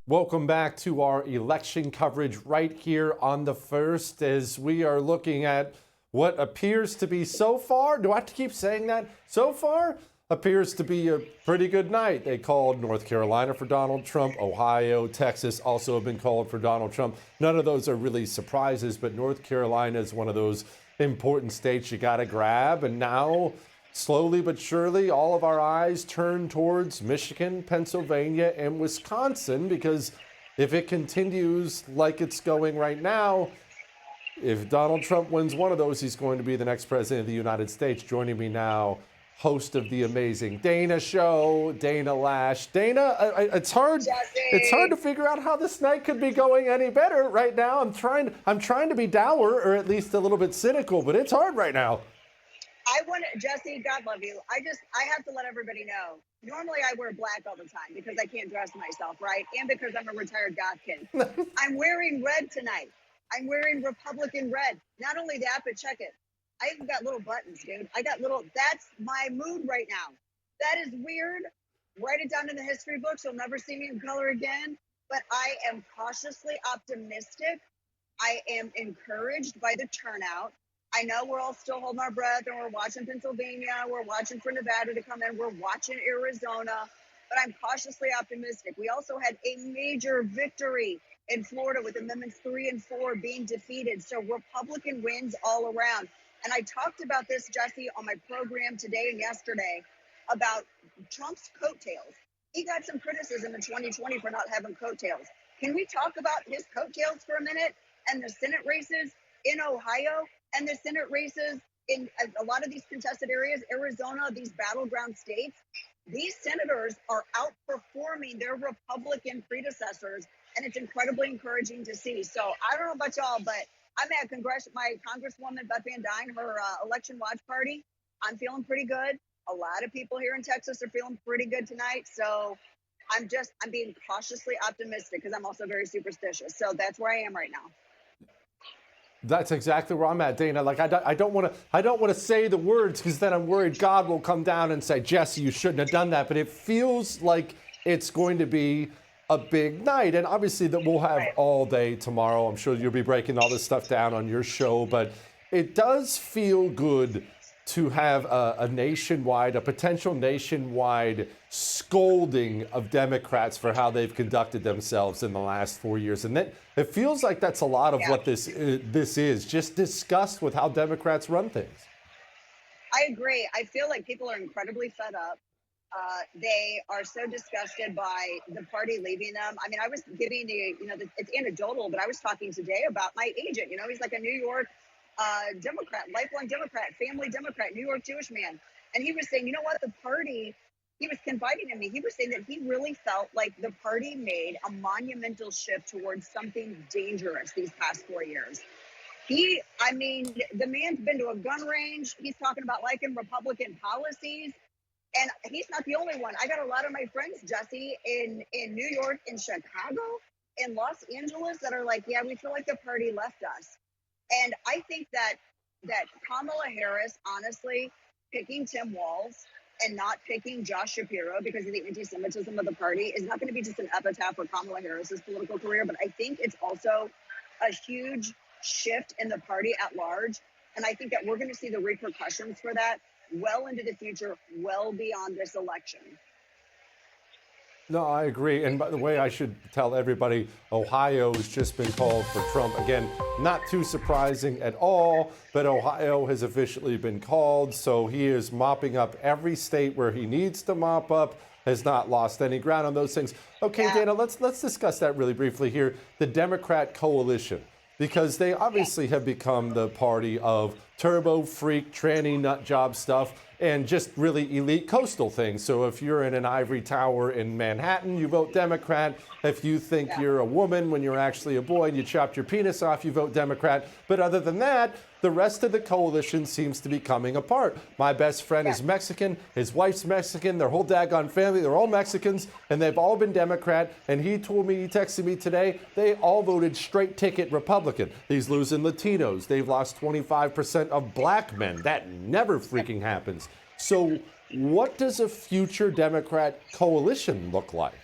Welcome back to our election coverage right here on the first, as we are looking at what appears to be so far, do I have to keep saying that? So far appears to be a pretty good night. They called North Carolina for Donald Trump, Ohio, Texas also have been called for Donald Trump. None of those are really surprises, but North Carolina is one of those important states you got to grab. And now, slowly but surely, all of our eyes turn towards Michigan, Pennsylvania, and Wisconsin, because if it continues like it's going right now, if Donald Trump wins one of those, he's going to be the next president of the United States. Joining me now, host of the amazing Dana Show, Dana Loesch. Dana, it's hard to figure out how this night could be going any better right now. I'm trying to be dour, or at least a little bit cynical, but it's hard right now. Jesse, God love you. I have to let everybody know. Normally I wear black all the time because I can't dress myself, right? And because I'm a retired goth kid. I'm wearing red tonight. I'm wearing Republican red. Not only that, but check it. I even got little buttons, dude. That's my mood right now. That is weird. Write it down in the history books. You'll never see me in color again. But I am cautiously optimistic. I am encouraged by the turnout. I know we're all still holding our breath, and we're watching Pennsylvania, we're watching for Nevada to come in, we're watching Arizona, but I'm cautiously optimistic. We also had a major victory in Florida with Amendments 3 and 4 being defeated. So Republican wins all around. And I talked about this, Jesse, on my program today and yesterday about Trump's coattails. He got some criticism in 2020 for not having coattails. Can we talk about his coattails for a minute and the Senate races in Ohio? And the Senate races in a lot of these contested areas, Arizona, these battleground states, these senators are outperforming their Republican predecessors, and it's incredibly encouraging to see. So I don't know about y'all, but I'm at my Congresswoman Beth Van Dyne, her election watch party. I'm feeling pretty good. A lot of people here in Texas are feeling pretty good tonight. So I'm being cautiously optimistic because I'm also very superstitious. So that's where I am right now. That's exactly where I'm at, Dana. Like, I don't want to say the words because then I'm worried God will come down and say, Jesse, you shouldn't have done that. But it feels like it's going to be a big night. And obviously that we'll have all day tomorrow. I'm sure you'll be breaking all this stuff down on your show. But it does feel good to have a potential nationwide scolding of Democrats for how they've conducted themselves in the last 4 years. And that, it feels like that's a lot of what this is, just disgust with how Democrats run things. I agree. I feel like people are incredibly fed up. They are so disgusted by the party leaving them. I mean, I was giving it's anecdotal, but I was talking today about my agent. He's like a New York Democrat, lifelong Democrat, family Democrat, New York Jewish man. And he was saying, you know what, the party, he was confiding in me. He was saying that he really felt like the party made a monumental shift towards something dangerous these past 4 years. The man's been to a gun range. He's talking about liking Republican policies. And he's not the only one. I got a lot of my friends, Jesse, in New York, in Chicago, in Los Angeles that are like, yeah, we feel like the party left us. And I think that Kamala Harris, honestly, picking Tim Walz and not picking Josh Shapiro because of the anti-Semitism of the party is not going to be just an epitaph for Kamala Harris's political career, but I think it's also a huge shift in the party at large. And I think that we're going to see the repercussions for that well into the future, well beyond this election. No, I agree. And by the way, I should tell everybody, Ohio has just been called for Trump. Again, not too surprising at all, but Ohio has officially been called. So he is mopping up every state where he needs to mop up, has not lost any ground on those things. Okay, yeah. Dana, let's discuss that really briefly here. The Democrat coalition, because they obviously have become the party of turbo freak, tranny nut job stuff, and just really elite coastal things. So if you're in an ivory tower in Manhattan, you vote Democrat. If you think you're a woman when you're actually a boy and you chopped your penis off, you vote Democrat. But other than that, the rest of the coalition seems to be coming apart. My best friend is Mexican. His wife's Mexican. Their whole daggone family, they're all Mexicans, and they've all been Democrat. And he texted me today, they all voted straight ticket Republican. He's losing Latinos. They've lost 25% of black men. That never freaking happens. So what does a future Democrat coalition look like?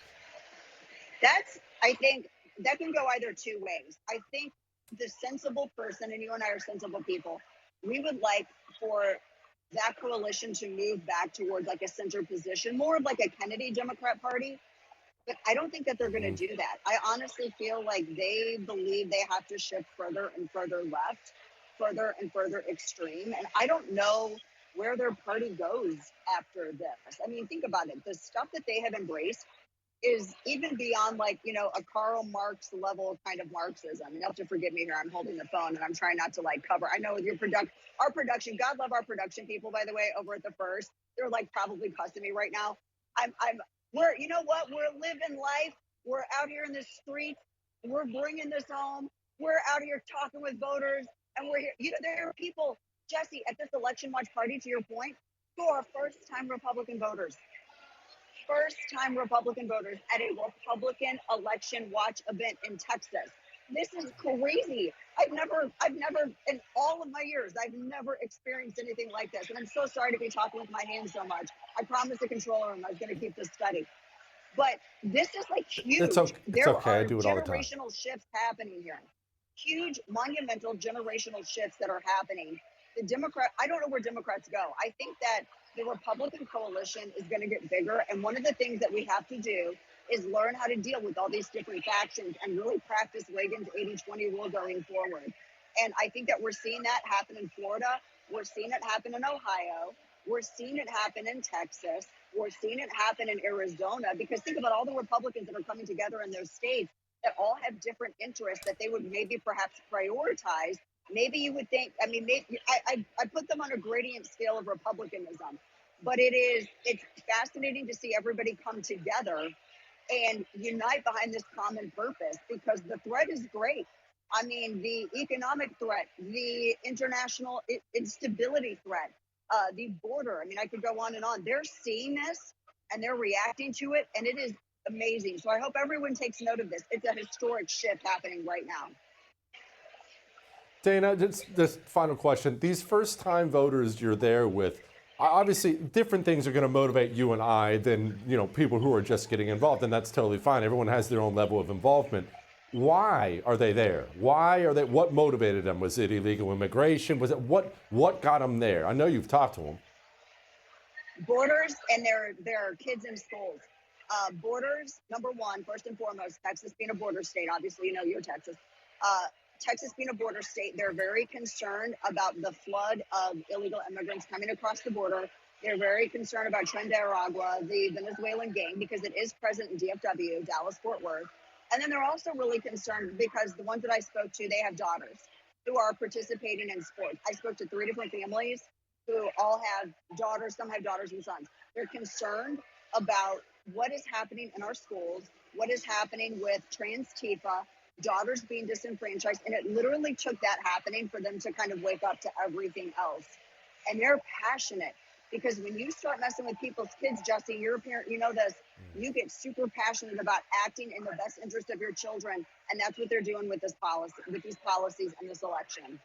I think that can go either two ways. I think the sensible person, and you and I are sensible people, we would like for that coalition to move back towards like a center position, more of like a Kennedy Democrat Party. But I don't think that they're going to do that. I honestly feel like they believe they have to shift further and further left, further and further extreme. And I don't know where their party goes after this. I mean, think about it. The stuff that they have embraced is even beyond like, you know, a Karl Marx level kind of Marxism. You have to forgive me here. I'm holding the phone and I'm trying not to like cover. I know with your our production, God love our production people, by the way, over at the First. They're like probably cussing me right now. We're, you know what? We're living life. We're out here in the streets. We're bringing this home. We're out here talking with voters, and we're here. You know, there are people, Jesse, at this election watch party, to your point, who are first-time Republican voters. First-time Republican voters at a Republican election watch event in Texas. This is crazy. I've never, in all of my years, I've never experienced anything like this. And I'm so sorry to be talking with my hands so much. I promised the control room I was going to keep this steady. But this is like huge. It's okay. There I are do it all the time. generational shifts happening here. Huge, monumental generational shifts that are happening. I don't know where Democrats go. I think that the Republican coalition is going to get bigger. And one of the things that we have to do is learn how to deal with all these different factions and really practice Reagan's 80-20 rule going forward. And I think that we're seeing that happen in Florida. We're seeing it happen in Ohio. We're seeing it happen in Texas. We're seeing it happen in Arizona, because think about all the Republicans that are coming together in those states that all have different interests that they would maybe perhaps prioritize. Maybe you would think, I mean, I put them on a gradient scale of Republicanism, but it's fascinating to see everybody come together and unite behind this common purpose, because the threat is great. I mean, the economic threat, the international instability threat, the border. I mean, I could go on and on. They're seeing this and they're reacting to it, and it is amazing. So I hope everyone takes note of this. It's a historic shift happening right now. Dana, this final question. These first-time voters you're there with, obviously different things are going to motivate you and I than, you know, people who are just getting involved, and that's totally fine. Everyone has their own level of involvement. Why are they there? What motivated them? Was it illegal immigration? Was it what got them there? I know you've talked to them. Borders, and there are kids in schools. Borders, number one, first and foremost, Texas being a border state, obviously, you know, you're Texas. Texas being a border state, they're very concerned about the flood of illegal immigrants coming across the border. They're very concerned about Tren de Aragua, the Venezuelan gang, because it is present in DFW, Dallas-Fort Worth. And then they're also really concerned because the ones that I spoke to, they have daughters who are participating in sports. I spoke to 3 different families who all have daughters. Some have daughters and sons. They're concerned about what is happening in our schools, what is happening with trans Tifa, daughters being disenfranchised. And it literally took that happening for them to kind of wake up to everything else. And they're passionate, because when you start messing with people's kids, Jesse, you're a parent, you know this, you get super passionate about acting in the best interest of your children. And that's what they're doing with this policy, with these policies and this election.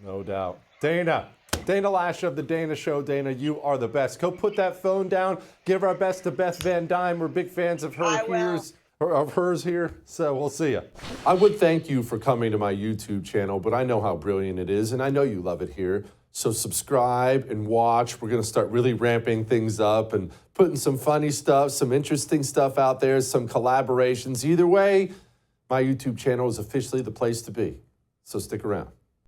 No doubt. Dana Loesch of The Dana Show. Dana, you are the best. Go put that phone down. Give our best to Beth Van Dyne. We're big fans of hers here, so we'll see you. I would thank you for coming to my YouTube channel, but I know how brilliant it is, and I know you love it here. So subscribe and watch. We're going to start really ramping things up and putting some funny stuff, some interesting stuff out there, some collaborations. Either way, my YouTube channel is officially the place to be. So stick around.